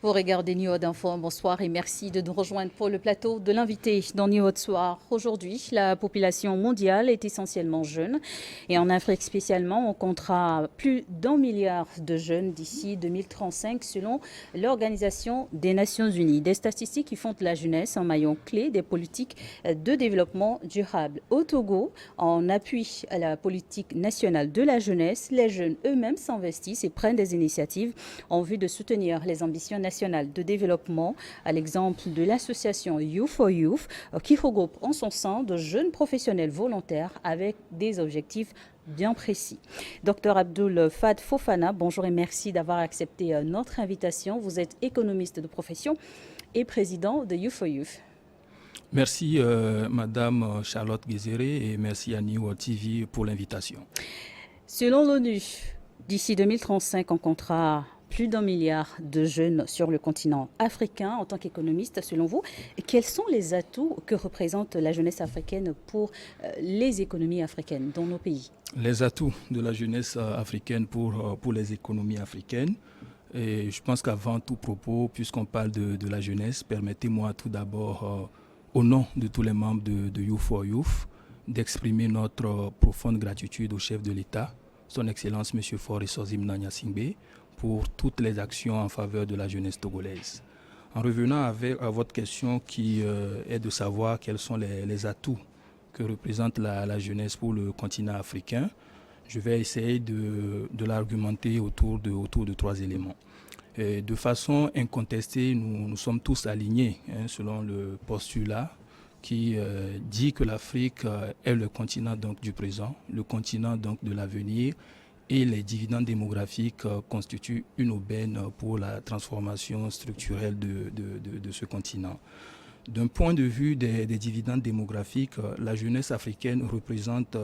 Vous regardez New Info, bonsoir et merci de nous rejoindre pour le plateau de l'invité dans New Soir. Aujourd'hui, la population mondiale est essentiellement jeune et en Afrique spécialement, on comptera plus d'1 milliard de jeunes d'ici 2035 selon l'Organisation des Nations Unies. Des statistiques qui font de la jeunesse un maillon clé des politiques de développement durable. Au Togo, en appui à la politique nationale de la jeunesse, les jeunes eux-mêmes s'investissent et prennent des initiatives en vue de soutenir les ambitions nationales de développement, à l'exemple de l'association Youth for Youth, qui regroupe en son sein de jeunes professionnels volontaires avec des objectifs bien précis. Docteur Abdoul Fad Fofana, bonjour et merci d'avoir accepté notre invitation. Vous êtes économiste de profession et président de Youth for Youth. Merci Madame Charlotte Guézéré et merci à New TV pour l'invitation. Selon l'ONU, d'ici 2035, on comptera plus d'1 milliard de jeunes sur le continent africain. En tant qu'économiste, selon vous, quels sont les atouts que représente la jeunesse africaine pour les économies africaines dans nos pays? Les atouts de la jeunesse africaine pour les économies africaines. Et je pense qu'avant tout propos, puisqu'on parle de la jeunesse, permettez-moi tout d'abord, au nom de tous les membres de Youth for Youth, d'exprimer notre profonde gratitude au chef de l'État, son Excellence M. Faure Sozim Nanya Singbe, pour toutes les actions en faveur de la jeunesse togolaise. En revenant à votre question qui est de savoir quels sont les atouts que représente la jeunesse pour le continent africain, je vais essayer de l'argumenter autour de 3 éléments. Et de façon incontestée, nous sommes tous alignés selon le postulat qui dit que l'Afrique est le continent donc, du présent, le continent donc, de l'avenir, et les dividendes démographiques constituent une aubaine pour la transformation structurelle de ce continent. D'un point de vue des dividendes démographiques, la jeunesse africaine représente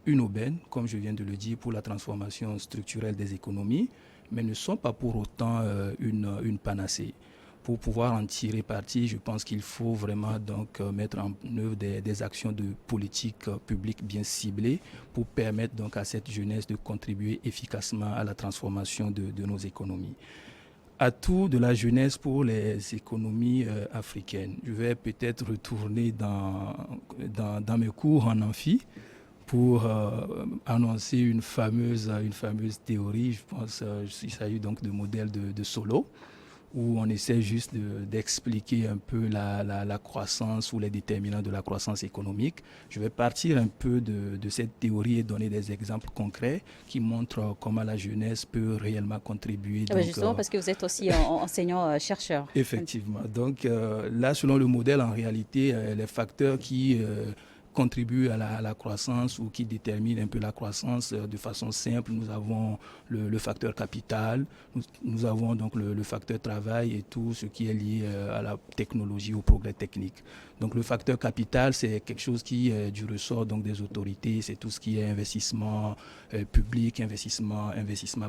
une aubaine, comme je viens de le dire, pour la transformation structurelle des économies, mais ne sont pas pour autant une panacée. Pour pouvoir en tirer parti, je pense qu'il faut vraiment donc mettre en œuvre des actions de politique publique bien ciblées pour permettre donc à cette jeunesse de contribuer efficacement à la transformation de nos économies. Atout de la jeunesse pour les économies africaines. Je vais peut-être retourner dans mes cours en amphi pour annoncer une fameuse théorie. Je pense qu'il s'agit donc de modèle de Solow, où on essaie juste d'expliquer un peu la croissance ou les déterminants de la croissance économique. Je vais partir un peu de cette théorie et donner des exemples concrets qui montrent comment la jeunesse peut réellement contribuer. Donc, justement, parce que vous êtes aussi enseignant-chercheur. Effectivement. Donc là, selon le modèle, en réalité, les facteurs qui contribuent à la croissance ou qui déterminent un peu la croissance de façon simple. Nous avons le facteur capital, nous avons donc le facteur travail et tout ce qui est lié à la technologie, au progrès technique. Donc le facteur capital, c'est quelque chose qui est du ressort donc, des autorités, c'est tout ce qui est investissement public, investissement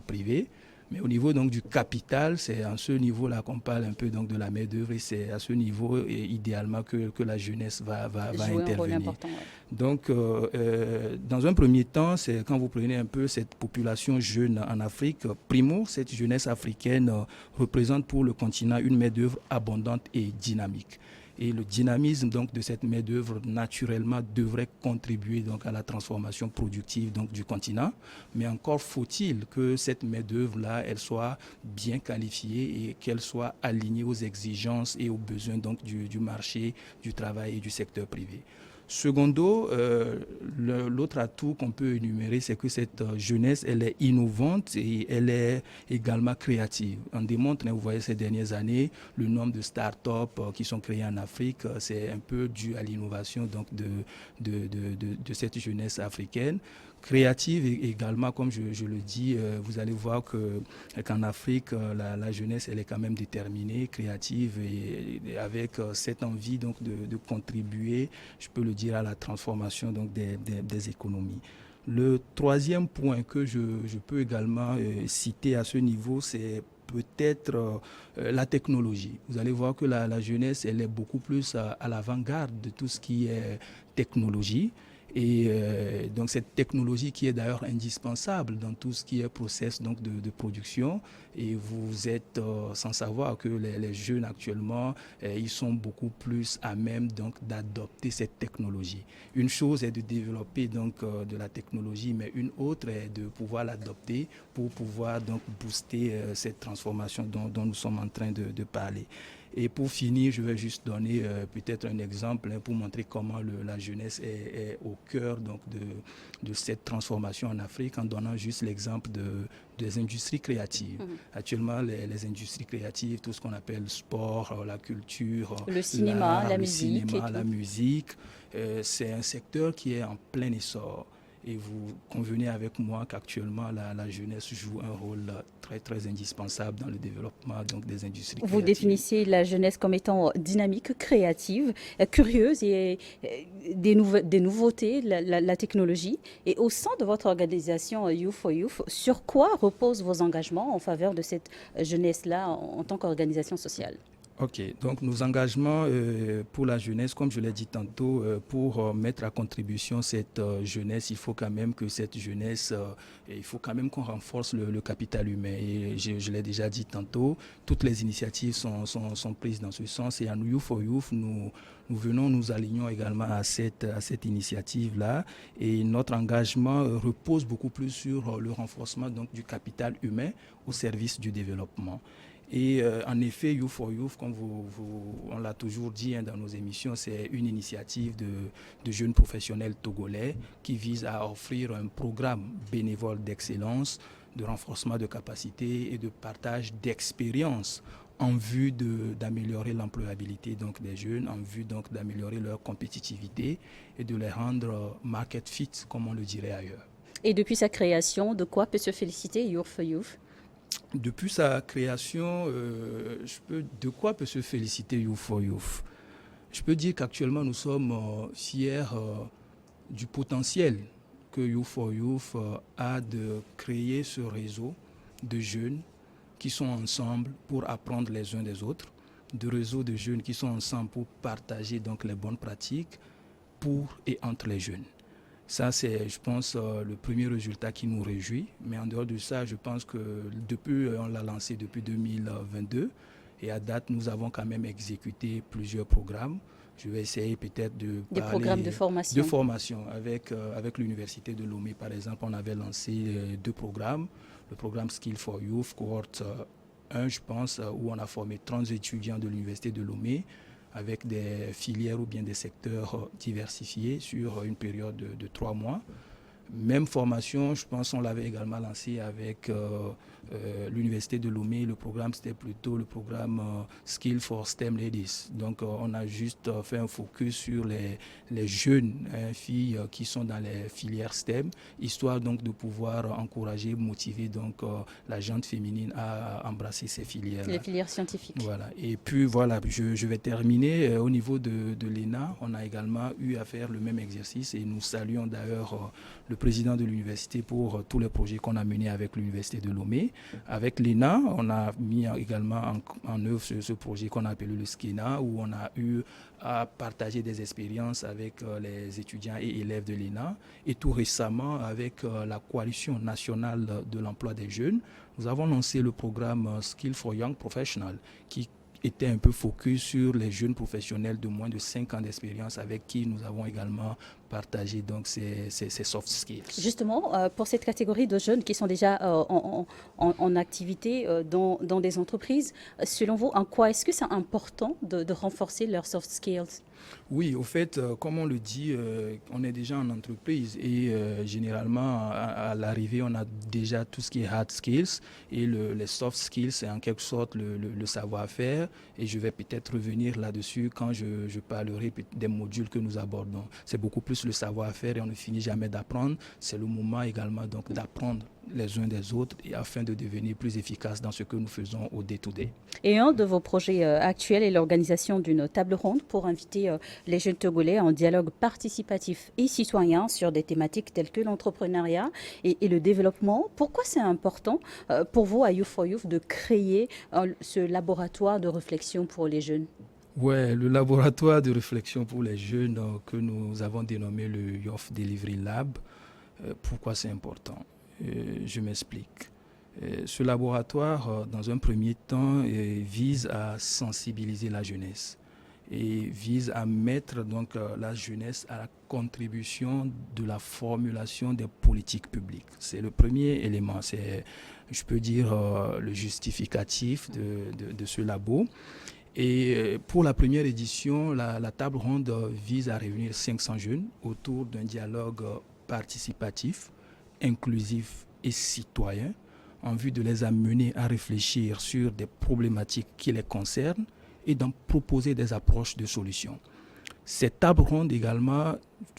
privé. Mais au niveau donc, du capital, c'est à ce niveau-là qu'on parle un peu donc, de la main-d'œuvre et c'est à ce niveau et idéalement que la jeunesse va intervenir. Important, ouais. Donc, dans un premier temps, c'est quand vous prenez un peu cette population jeune en Afrique, primo, cette jeunesse africaine représente pour le continent une main-d'œuvre abondante et dynamique. Et le dynamisme donc, de cette main-d'œuvre, naturellement, devrait contribuer donc, à la transformation productive donc, du continent. Mais encore faut-il que cette main-d'œuvre-là, elle soit bien qualifiée et qu'elle soit alignée aux exigences et aux besoins donc, du marché, du travail et du secteur privé. Secondo, l'autre atout qu'on peut énumérer, c'est que cette jeunesse, elle est innovante et elle est également créative. On démontre, vous voyez, ces dernières années, le nombre de start-up qui sont créées en Afrique, c'est un peu dû à l'innovation donc de cette jeunesse africaine. Créative également, comme je le dis, vous allez voir qu'en Afrique, la jeunesse, elle est quand même déterminée, créative et avec cette envie donc, de contribuer, je peux le dire, à la transformation donc, des économies. Le troisième point que je peux également citer à ce niveau, c'est peut-être la technologie. Vous allez voir que la jeunesse, elle est beaucoup plus à l'avant-garde de tout ce qui est technologie. Et donc cette technologie qui est d'ailleurs indispensable dans tout ce qui est process donc de production. Et vous êtes sans savoir que les jeunes actuellement, ils sont beaucoup plus à même donc d'adopter cette technologie. Une chose est de développer donc de la technologie, mais une autre est de pouvoir l'adopter pour pouvoir donc booster cette transformation dont nous sommes en train de parler. Et pour finir, je vais juste donner peut-être un exemple pour montrer comment la jeunesse est au cœur donc, de cette transformation en Afrique, en donnant juste l'exemple des industries créatives. Actuellement, les industries créatives, tout ce qu'on appelle le sport, la culture, le cinéma, la musique, c'est un secteur qui est en plein essor. Et vous convenez avec moi qu'actuellement, la jeunesse joue un rôle très, très indispensable dans le développement donc, des industries créatives. Vous définissez la jeunesse comme étant dynamique, créative, curieuse et des nouveautés, la technologie. Et au sein de votre organisation Youth4Youth, sur quoi reposent vos engagements en faveur de cette jeunesse-là en tant qu'organisation sociale ? Ok, donc nos engagements pour la jeunesse, comme je l'ai dit tantôt, pour mettre à contribution cette jeunesse, il faut quand même que cette jeunesse, il faut quand même qu'on renforce le capital humain. Et je l'ai déjà dit tantôt, toutes les initiatives sont prises dans ce sens. Et à nous, Youth4Youth, nous alignons également à cette initiative-là. Et notre engagement repose beaucoup plus sur le renforcement donc, du capital humain au service du développement. Et en effet, Youth4Youth, comme on l'a toujours dit dans nos émissions, c'est une initiative de jeunes professionnels togolais qui vise à offrir un programme bénévole d'excellence, de renforcement de capacités et de partage d'expériences en vue d'améliorer l'employabilité donc, des jeunes, en vue donc, d'améliorer leur compétitivité et de les rendre market fit, comme on le dirait ailleurs. Et depuis sa création, de quoi peut se féliciter Youth4Youth ? Depuis sa création, de quoi peut se féliciter Youth4Youth ? Je peux dire qu'actuellement, nous sommes fiers du potentiel que Youth4Youth a de créer ce réseau de jeunes qui sont ensemble pour apprendre les uns des autres, de réseaux de jeunes qui sont ensemble pour partager donc, les bonnes pratiques pour et entre les jeunes. Ça, c'est, je pense, le premier résultat qui nous réjouit. Mais en dehors de ça, je pense que on l'a lancé depuis 2022. Et à date, nous avons quand même exécuté plusieurs programmes. Je vais essayer peut-être de parler... Des programmes de formation. De formation. Avec l'Université de Lomé, par exemple, on avait lancé 2 programmes. Le programme Skill4Youth, cohorte 1, je pense, où on a formé 30 étudiants de l'Université de Lomé, avec des filières ou bien des secteurs diversifiés sur une période de 3 mois. Même formation, je pense on l'avait également lancé avec l'Université de Lomé. Le programme, c'était plutôt le programme Skill for STEM Ladies. Donc, on a juste fait un focus sur les jeunes filles qui sont dans les filières STEM, histoire donc de pouvoir encourager, motiver donc la gente féminine à embrasser ces filières. Les filières scientifiques. Voilà. Et puis, voilà, je vais terminer. Au niveau de l'ENA, on a également eu à faire le même exercice et nous saluons d'ailleurs le président de l'université pour tous les projets qu'on a menés avec l'Université de Lomé. Avec l'ENA, on a mis également en œuvre ce projet qu'on a appelé le SKENA, où on a eu à partager des expériences avec les étudiants et élèves de l'ENA. Et tout récemment, avec la Coalition nationale de l'emploi des jeunes, nous avons lancé le programme Skill for Young Professionals, qui était un peu focus sur les jeunes professionnels de moins de 5 ans d'expérience avec qui nous avons également partagé donc ces soft skills. Justement, pour cette catégorie de jeunes qui sont déjà en activité dans des entreprises, selon vous, en quoi est-ce que c'est important de renforcer leurs soft skills ? Oui, au fait, comme on le dit, on est déjà en entreprise et généralement, à l'arrivée, on a déjà tout ce qui est hard skills et les soft skills, c'est en quelque sorte le savoir-faire. Et je vais peut-être revenir là-dessus quand je parlerai des modules que nous abordons. C'est beaucoup plus le savoir-faire et on ne finit jamais d'apprendre. C'est le moment également donc d'apprendre les uns des autres et afin de devenir plus efficace dans ce que nous faisons au day-to-day. Et un de vos projets actuels est l'organisation d'une table ronde pour inviter les jeunes Togolais en dialogue participatif et citoyen sur des thématiques telles que l'entrepreneuriat et le développement. Pourquoi c'est important pour vous à Youth4Youth de créer ce laboratoire de réflexion pour les jeunes ? Ouais, le laboratoire de réflexion pour les jeunes que nous avons dénommé le Youth Delivery Lab, pourquoi c'est important? Je m'explique. Ce laboratoire, dans un premier temps, vise à sensibiliser la jeunesse et vise à mettre donc la jeunesse à la contribution de la formulation des politiques publiques. C'est le premier élément, c'est, je peux dire, le justificatif de ce labo. Et pour la première édition, la table ronde vise à réunir 500 jeunes autour d'un dialogue participatif, inclusif et citoyen en vue de les amener à réfléchir sur des problématiques qui les concernent et d'en proposer des approches de solutions. Cette table ronde également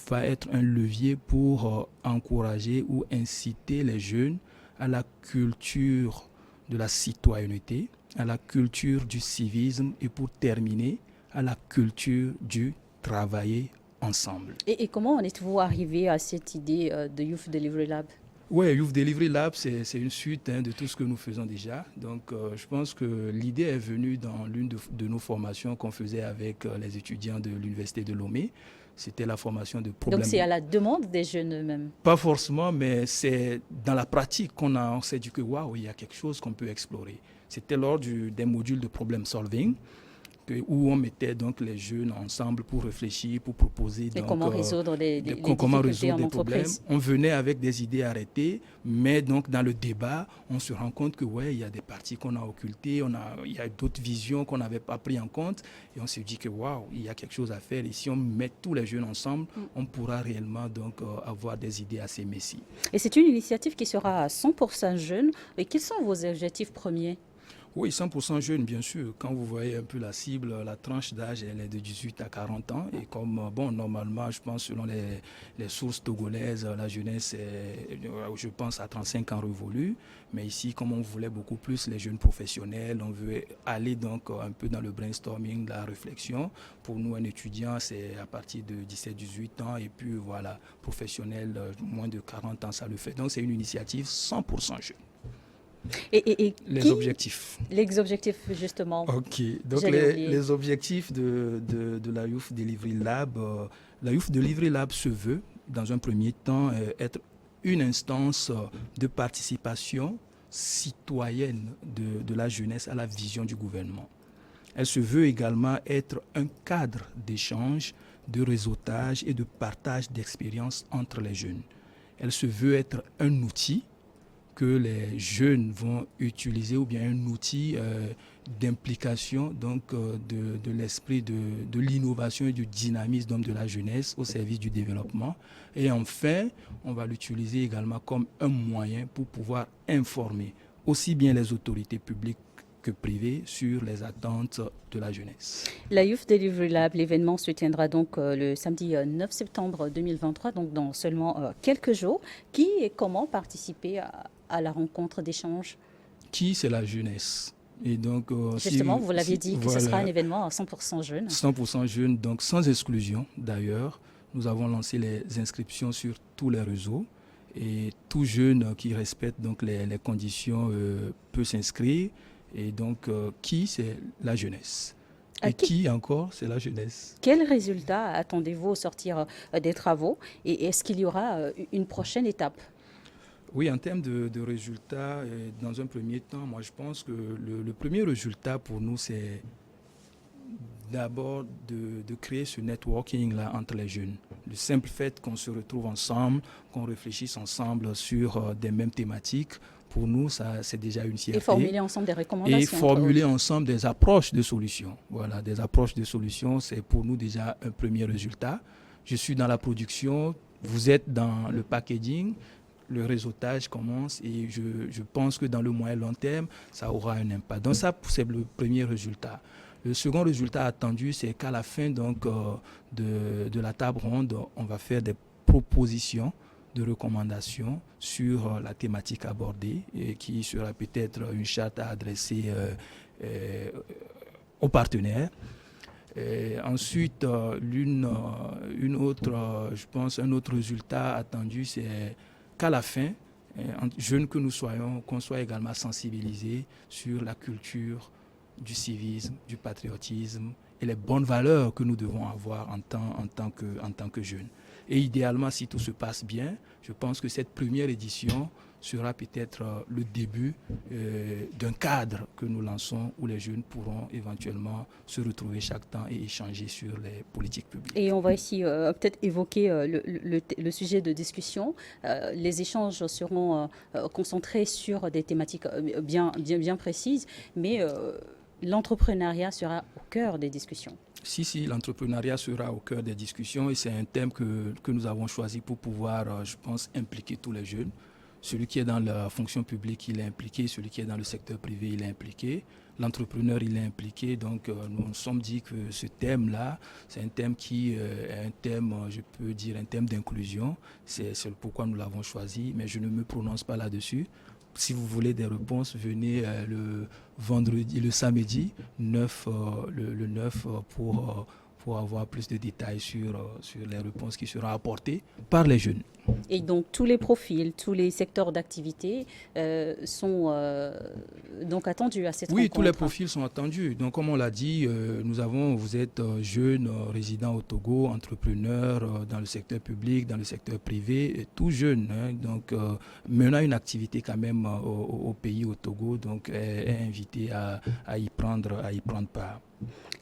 va être un levier pour encourager ou inciter les jeunes à la culture de la citoyenneté, à la culture du civisme et pour terminer, à la culture du travailler ensemble. Et comment en êtes-vous arrivé à cette idée de Youth Delivery Lab? Oui, Youth Delivery Lab, c'est une suite de tout ce que nous faisons déjà. Donc, je pense que l'idée est venue dans l'une de nos formations qu'on faisait avec les étudiants de l'Université de Lomé. C'était la formation de problèmes. Donc, c'est à la demande des jeunes eux-mêmes? Pas forcément, mais c'est dans la pratique on s'est dit que waouh, il y a quelque chose qu'on peut explorer. C'était lors des modules de problem solving où on mettait donc les jeunes ensemble pour réfléchir, pour proposer et comment résoudre les comment difficultés résoudre en des entreprise. problèmes. On venait avec des idées arrêtées, mais donc dans le débat, on se rend compte que ouais, il y a des parties qu'on a occultées, il y a d'autres visions qu'on n'avait pas pris en compte, et on se dit que waouh, il y a quelque chose à faire. Et si on met tous les jeunes ensemble, on pourra réellement donc avoir des idées assez messies. Et c'est une initiative qui sera à 100% jeune. Et quels sont vos objectifs premiers? Oui, 100% jeunes, bien sûr. Quand vous voyez un peu la cible, la tranche d'âge, elle est de 18 à 40 ans. Et comme, bon, normalement, je pense, selon les sources togolaises, la jeunesse est, je pense, à 35 ans révolus. Mais ici, comme on voulait beaucoup plus les jeunes professionnels, on veut aller donc un peu dans le brainstorming, la réflexion. Pour nous, un étudiant, c'est à partir de 17-18 ans. Et puis, voilà, professionnel, moins de 40 ans, ça le fait. Donc, c'est une initiative 100% jeune. Les objectifs. Les objectifs, justement. Ok, donc les objectifs de la Youth Delivery Lab, la Youth Delivery Lab se veut, dans un premier temps, être une instance de participation citoyenne de la jeunesse à la vision du gouvernement. Elle se veut également être un cadre d'échange, de réseautage et de partage d'expériences entre les jeunes. Elle se veut être un outil que les jeunes vont utiliser ou bien un outil d'implication donc de l'esprit de l'innovation et du dynamisme de la jeunesse au service du développement. Et enfin, on va l'utiliser également comme un moyen pour pouvoir informer aussi bien les autorités publiques que privées sur les attentes de la jeunesse. La Youth Delivery Lab, l'événement se tiendra donc le samedi 9 septembre 2023, donc dans seulement quelques jours. Qui et comment participer à la rencontre d'échange? Qui, c'est la jeunesse. Et donc, justement, vous l'aviez dit que ce sera un événement à 100% jeune. 100% jeune, donc sans exclusion d'ailleurs. Nous avons lancé les inscriptions sur tous les réseaux. Et tout jeune qui respecte donc les conditions peut s'inscrire. Et donc, qui, c'est la jeunesse. Et qui encore, c'est la jeunesse. Quels résultats attendez-vous au sortir des travaux? Et est-ce qu'il y aura une prochaine étape? Oui, en termes de résultats, dans un premier temps, moi je pense que le premier résultat pour nous, c'est d'abord de créer ce networking-là entre les jeunes. Le simple fait qu'on se retrouve ensemble, qu'on réfléchisse ensemble sur des mêmes thématiques, pour nous, ça, c'est déjà une fierté. Et formuler ensemble des recommandations. Et formuler ensemble des approches de solutions. Voilà, des approches de solutions, c'est pour nous déjà un premier résultat. Je suis dans la production, vous êtes dans le packaging, le réseautage commence et je pense que dans le moyen long terme, ça aura un impact. Donc ça, c'est le premier résultat. Le second résultat attendu, c'est qu'à la fin donc, de la table ronde, on va faire des propositions de recommandations sur la thématique abordée et qui sera peut-être une charte à adresser aux partenaires. Et ensuite, une autre, je pense, un autre résultat attendu, c'est qu'à la fin, jeunes que nous soyons, qu'on soit également sensibilisés sur la culture du civisme, du patriotisme et les bonnes valeurs que nous devons avoir en tant que jeunes. Et idéalement, si tout se passe bien, je pense que cette première édition sera peut-être le début d'un cadre que nous lançons où les jeunes pourront éventuellement se retrouver chaque temps et échanger sur les politiques publiques. Et on va ici peut-être évoquer le sujet de discussion. Les échanges seront concentrés sur des thématiques bien précises, mais l'entrepreneuriat sera au cœur des discussions. Si, l'entrepreneuriat sera au cœur des discussions et c'est un thème que nous avons choisi pour pouvoir, je pense, impliquer tous les jeunes. Celui qui est dans la fonction publique, il est impliqué. Celui qui est dans le secteur privé, il est impliqué. L'entrepreneur, il est impliqué. Donc, nous nous sommes dit que ce thème-là, c'est un thème qui est un thème, je peux dire, un thème d'inclusion. C'est pourquoi nous l'avons choisi, mais je ne me prononce pas là-dessus. Si vous voulez des réponses, venez le samedi 9, le 9 pour avoir plus de détails sur les réponses qui seront apportées par les jeunes. Et donc tous les profils, tous les secteurs d'activité sont donc attendus à cette rencontre. Oui, tous les profils sont attendus. Donc comme on l'a dit, vous êtes jeune, résident au Togo, entrepreneur dans le secteur public, dans le secteur privé, et tout jeune. Donc menant une activité quand même au pays, au Togo, donc est invité à y prendre part.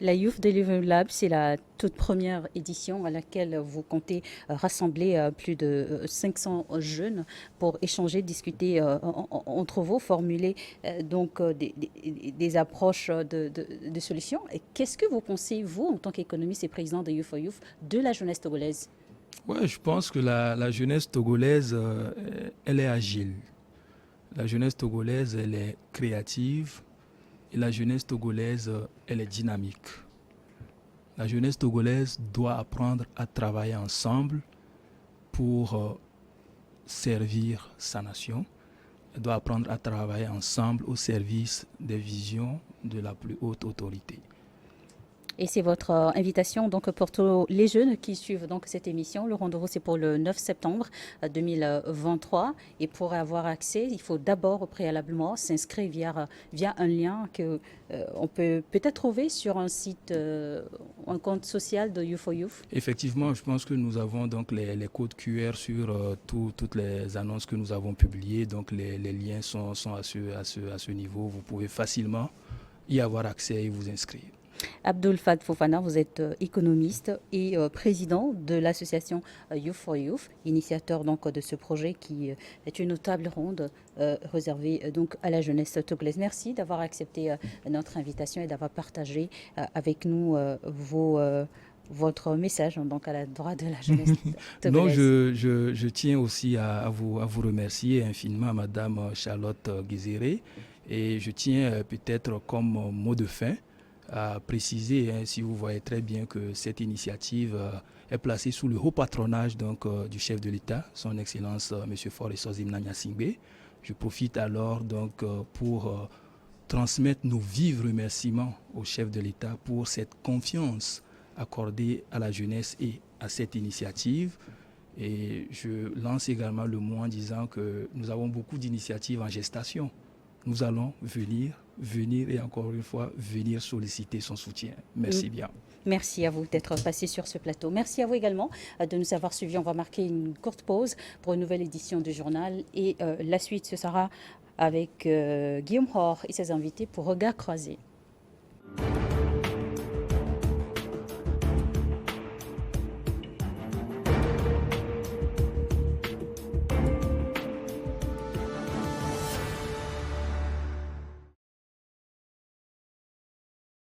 La Youth Delivery Lab, c'est la toute première édition à laquelle vous comptez rassembler plus de 500 jeunes pour échanger, discuter entre vous, formuler donc des approches de solutions. Et qu'est-ce que vous pensez, vous, en tant qu'économiste et président de Youth for Youth, de la jeunesse togolaise? Ouais, je pense que la jeunesse togolaise, elle est agile. La jeunesse togolaise, elle est créative. Et la jeunesse togolaise, elle est dynamique. La jeunesse togolaise doit apprendre à travailler ensemble pour servir sa nation. Elle doit apprendre à travailler ensemble au service des visions de la plus haute autorité. Et c'est votre invitation donc pour tous les jeunes qui suivent donc cette émission. Le rendez-vous, c'est pour le 9 septembre 2023. Et pour avoir accès, il faut d'abord préalablement s'inscrire via un lien que on peut peut-être trouver sur un site, un compte social de Youth for Youth. Effectivement, je pense que nous avons donc les codes QR sur toutes les annonces que nous avons publiées. Donc les liens sont à ce niveau. Vous pouvez facilement y avoir accès et vous inscrire. Abdoul Fad Fofana, vous êtes économiste et président de l'association Youth for Youth, initiateur donc de ce projet qui est une table ronde réservée donc à la jeunesse togolaise. Merci d'avoir accepté notre invitation et d'avoir partagé avec nous votre message donc à la droite de la jeunesse togolaise. Non, je tiens aussi à vous remercier infiniment, Madame Charlotte Guézéré, et je tiens peut-être comme mot de fin à préciser, si vous voyez très bien, que cette initiative est placée sous le haut patronage donc, du chef de l'État, son Excellence M. Faure Essozi-Mna Gnassingbé. Je profite alors donc pour transmettre nos vifs remerciements au chef de l'État pour cette confiance accordée à la jeunesse et à cette initiative. Et je lance également le mot en disant que nous avons beaucoup d'initiatives en gestation. Nous allons venir et encore une fois, venir solliciter son soutien. Merci bien. Merci à vous d'être passé sur ce plateau. Merci à vous également de nous avoir suivis. On va marquer une courte pause pour une nouvelle édition du journal et la suite, ce sera avec Guillaume Hor et ses invités pour Regard croisé.